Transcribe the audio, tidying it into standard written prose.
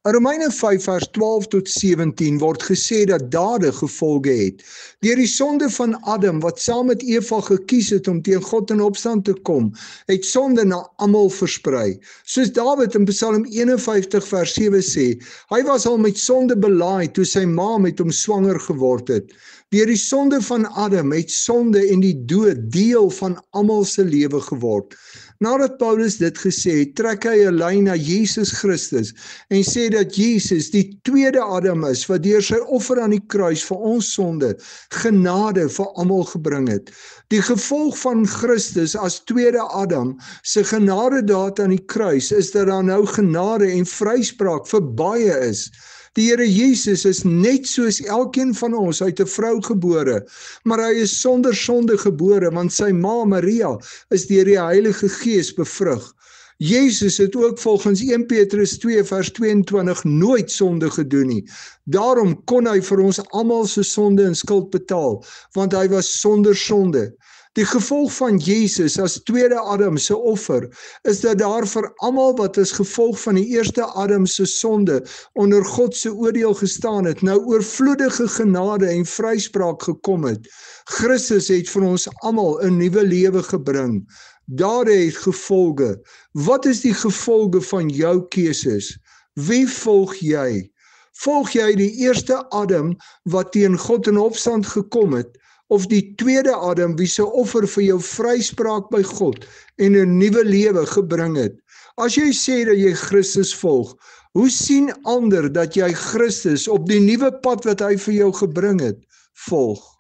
In Romeine 5 vers 12 tot 17 word gesê dat dade gevolge het. Deur die sonde van Adam wat saam met Eva gekies het om teen God in opstand te kom, het sonde na almal versprei. Soos Dawid in Psalm 51 vers 7 sê, hy was al met sonde belaaid toe sy ma met hom swanger geword het. Deur die sonde van Adam het sonde en die dood deel van almal se lewe geword. Nadat Paulus dit gesê het, trek hy 'n lyn na Jesus Christus en sê dat Jesus die tweede Adam is wat deur sy offer aan die kruis vir ons sonde genade vir almal gebring het. Die gevolg van Christus as tweede Adam se genadedaad aan die kruis is dat daar nou genade en vryspraak vir baie is. Die Here Jesus is net soos elkeen van ons uit 'n vrou gebore, maar hy is sonder sonde gebore, want sy ma Maria is deur die Heilige Gees bevrug. Jesus het ook volgens 1 Petrus 2 vers 22 nooit sonde gedoen nie. Daarom kon hy vir ons almal se sonde en skuld betaal, want hy was sonder sonde. Die gevolg van Jesus as tweede Adam se offer is dat daar vir almal wat as gevolg van die eerste Adam se sonde onder God se oordeel gestaan het, nou oorvloedige genade en vryspraak gekom het. Christus het vir ons almal 'n nuwe lewe gebring. Dade het gevolge. Wat is die gevolge van jou keuses? Wie volg jy? Volg jy die eerste Adam wat teen God in opstand gekom het, of die tweede Adam wie se offer vir jou vryspraak by God en 'n nuwe lewe gebring het? As jy sê dat jy Christus volg, hoe sien ander dat jy Christus op die nuwe pad wat hy vir jou gebring het, volg?